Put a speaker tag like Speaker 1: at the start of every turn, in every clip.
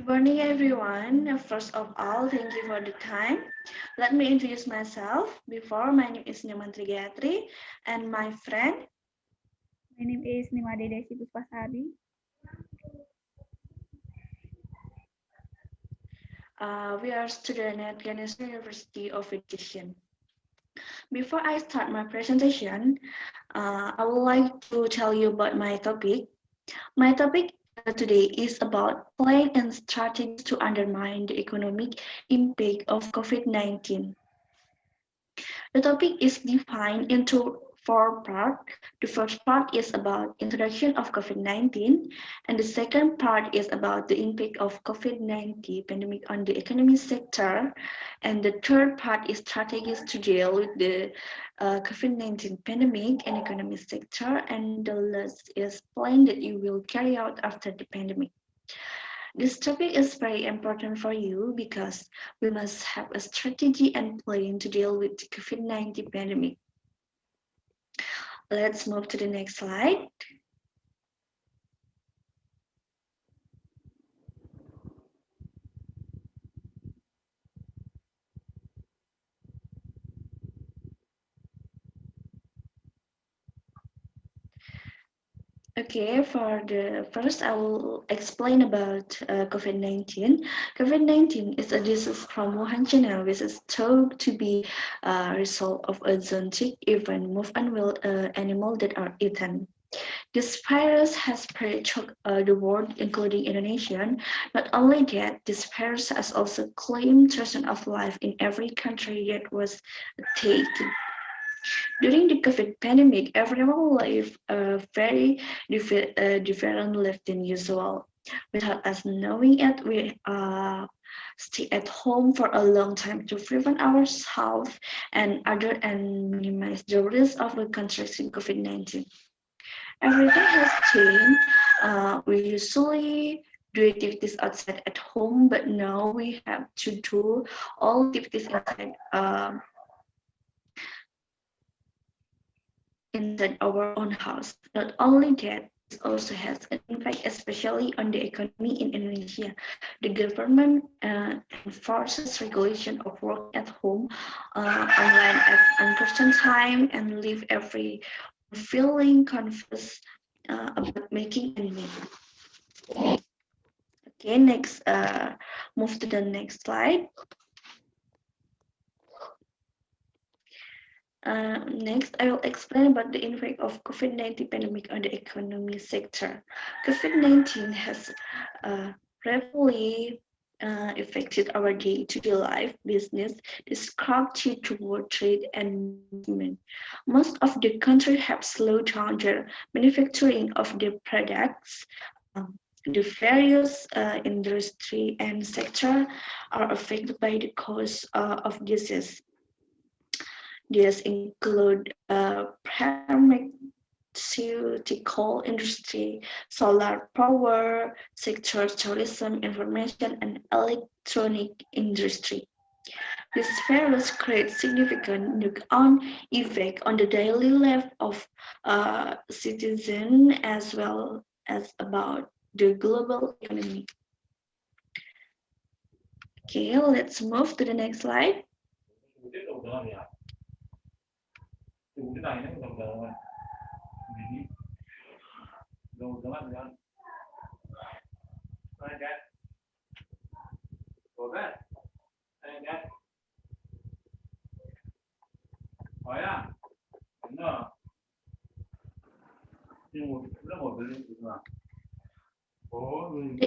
Speaker 1: Morning, everyone. First of all, thank you for the time. Let me introduce myself. My name is Nyoman Tri Gayatri, and my friend.
Speaker 2: My name is Desi Puspasari.
Speaker 1: We are students at Ganesh University of Education. Before I start my presentation, I would like to tell you about my topic. My topic today is about plan and strategies to undermine the economic impact of COVID-19. The topic is defined into four parts. The first part is about introduction of COVID-19, and the second part is about the impact of COVID-19 pandemic on the economic sector, and the third part is strategies to deal with the COVID-19 pandemic and economic sector, and the last is plan that you will carry out after the pandemic. This topic is very important for you because we must have a strategy and plan to deal with the COVID-19 pandemic. Let's move to the next slide. Okay, for the first, I will explain about COVID-19. COVID-19 is a disease from Wuhan, China, which is thought to be a result of a zoonotic event moved on wild animals that are eaten. This virus has spread throughout the world, including Indonesia. Not only that, this virus has also claimed thousands of lives in every country that was taken. During the COVID pandemic, everyone lived a very different life than usual. Without us knowing it, we stay at home for a long time to prevent our health and other and minimize the risk of contracting COVID-19. Everything has changed. We usually do activities outside at home, but now we have to do all activities inside our own house. Not only that, this also has an impact, especially on the economy in Indonesia. The government enforces regulation of work at home, online at uncertain time, and leave every feeling confused about making a need. Okay, next, move to the next slide. Next, I will explain about the impact of COVID-19 pandemic on the economy sector. COVID-19 has rapidly affected our day-to-day life, business, disrupted toward trade and movement. Most of the country have slowed down their manufacturing of their products. The various industry and sector are affected by the cause of disease. These include pharmaceutical industry, solar power sector, tourism, information, and electronic industry. This virus creates significant knock-on effect on the daily life of citizens as well as about the global economy. Okay, let's move to the next slide. The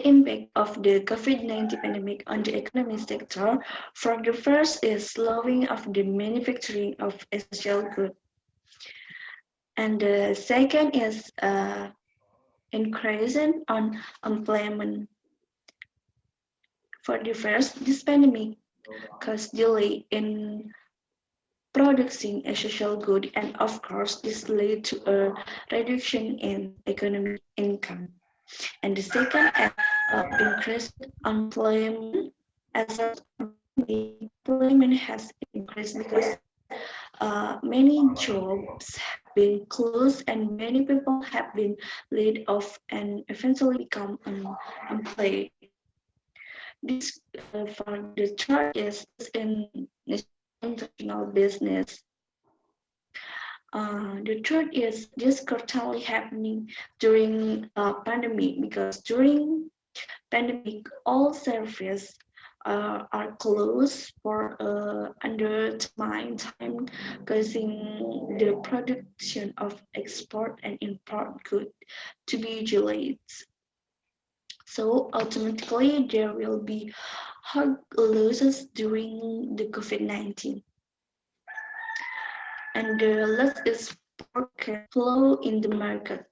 Speaker 1: impact of the COVID-19 pandemic on the economic sector. For the first is slowing of the manufacturing of essential goods. And the second is increasing on employment. For the first, this pandemic caused delay in producing essential goods, and of course, this led to a reduction in economic income. And the second, increased employment. As a employment has increased because many jobs have been closed and many people have been laid off and eventually become unemployed. This for the third is this in international business. The third is this currently happening during pandemic because during pandemic all services are closed for undetermined time, causing the production of export and import goods to be delayed. So automatically there will be hard losses during the COVID-19. And the last is poor cash flow in the market.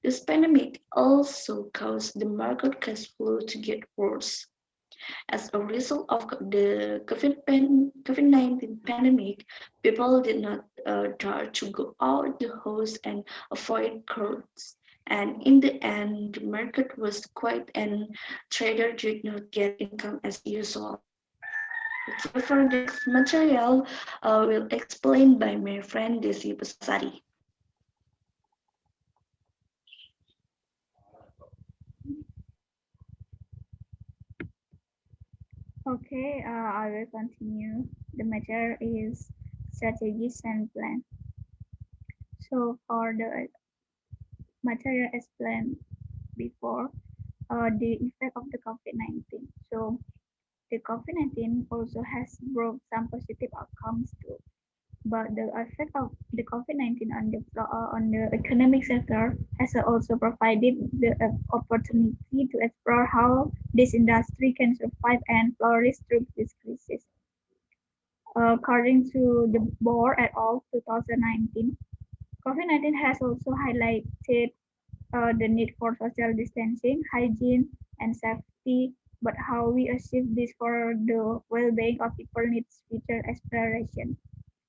Speaker 1: This pandemic also caused the market cash flow to get worse. As a result of the COVID-19 pandemic, people did not dare to go out the house and avoid crowds. And in the end, the market was quiet and traders did not get income as usual. Okay, for next material, will explained by my friend Desi Puspasari.
Speaker 2: Okay, I will continue. The matter is strategies and plan. So for the material explained before, the effect of the COVID-19. So the COVID-19 also has brought some positive outcomes too. But the effect of the COVID-19 on the economic sector has also provided the opportunity to explore how this industry can survive and flourish through this crisis. According to the board at all 2019, COVID-19 has also highlighted the need for social distancing, hygiene, and safety, but how we achieve this for the well-being of people needs future exploration.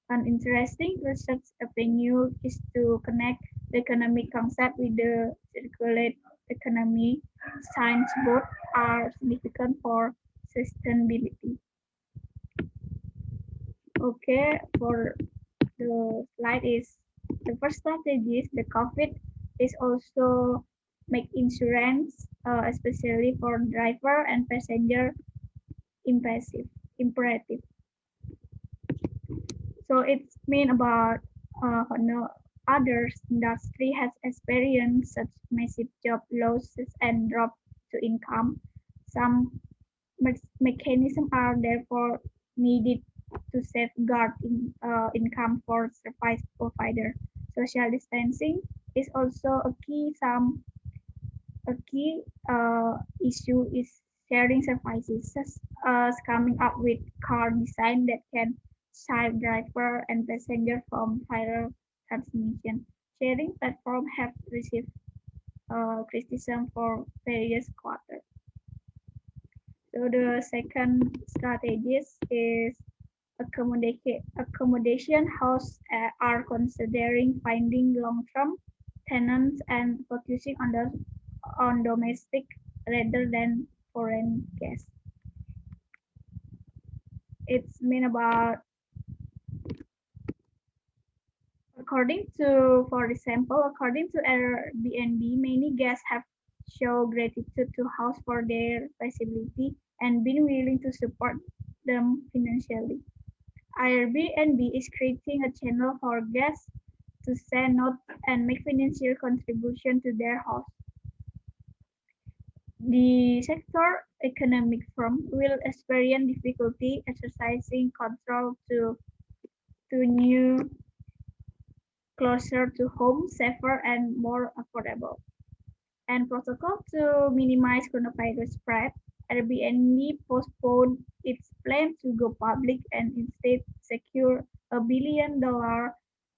Speaker 2: An interesting research avenue is to connect the economic concept with the circular economy, since both are significant for sustainability. Okay, for the slide is the first strategy is the COVID is also make insurance, especially for driver and passenger, imperative. So it's mean about no others industry has experienced such massive job losses and drop to income. Some mechanisms are therefore needed to safeguard income for service provider. Social distancing is also a key issue is sharing services, such as coming up with car design that can save driver and passenger from viral transmission. Sharing platforms have received criticism for various quarters. So the second strategy is accommodation house are considering finding long-term tenants and focusing on domestic rather than foreign guests. It's mean about according to Airbnb, many guests have shown gratitude to house for their facility and been willing to support them financially. Airbnb is creating a channel for guests to send notes and make financial contribution to their host. The sector economic firm will experience difficulty exercising control to new closer to home, safer and more affordable. And protocol to minimize coronavirus spread, Airbnb postponed its plan to go public and instead secure $1 billion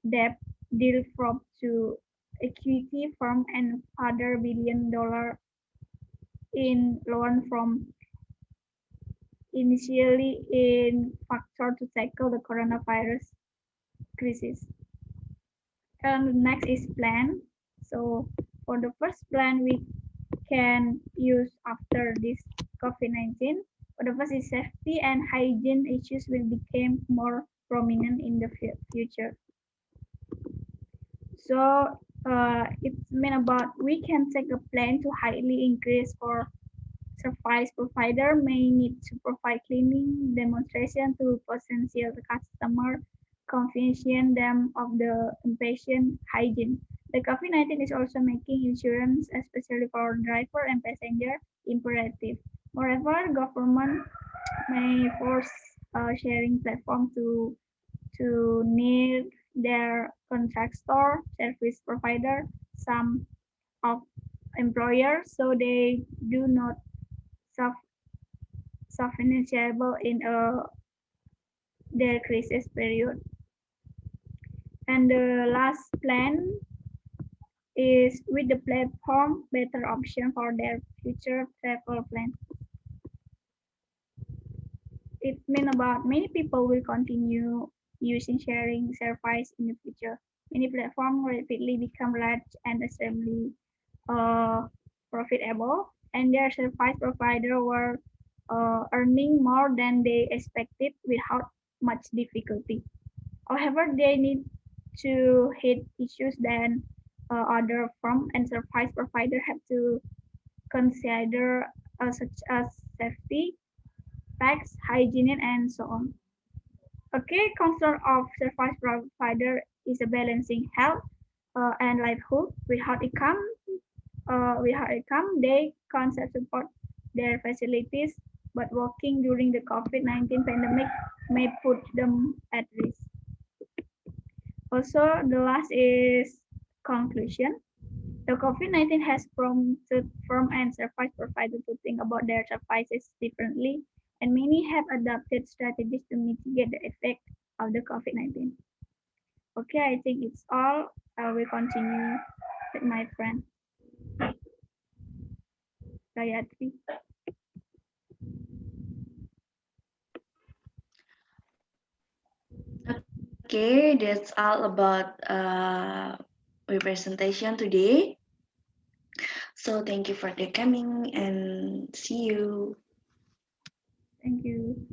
Speaker 2: debt deal from to equity firm and other $1 billion in loan from initially in factor to tackle the coronavirus crisis. And next is plan. So for the first plan we can use after this COVID-19. For the first is safety and hygiene issues will become more prominent in the future. So it's mean about we can take a plan to highly increase for service provider may need to provide cleaning demonstration to potential customer, convincing them of the patient hygiene. The COVID-19 is also making insurance, especially for driver and passenger, imperative. Moreover, government may force a sharing platform to near their contractor, service provider, some of employers, so they do not sustainable in their crisis period. And the last plan is with the platform better option for their future travel plan. It means about many people will continue using sharing service in the future. Many platforms rapidly become large and extremely uh, profitable, and their service provider were earning more than they expected without much difficulty. However, they need to hit issues that other firm and service provider have to consider, such as safety, tax, hygiene, and so on. A key concern of service provider is a balancing health and livelihood. Without income, they can't support their facilities, but working during the COVID-19 pandemic may put them at risk. Also, the last is conclusion. The COVID-19 has prompted firm and service providers to think about their services differently, and many have adopted strategies to mitigate the effect of the COVID-19. Okay, I think it's all. I will continue with my friend Gayatri.
Speaker 1: Okay, that's all about my presentation today. So thank you for the coming and see you.
Speaker 2: Thank you.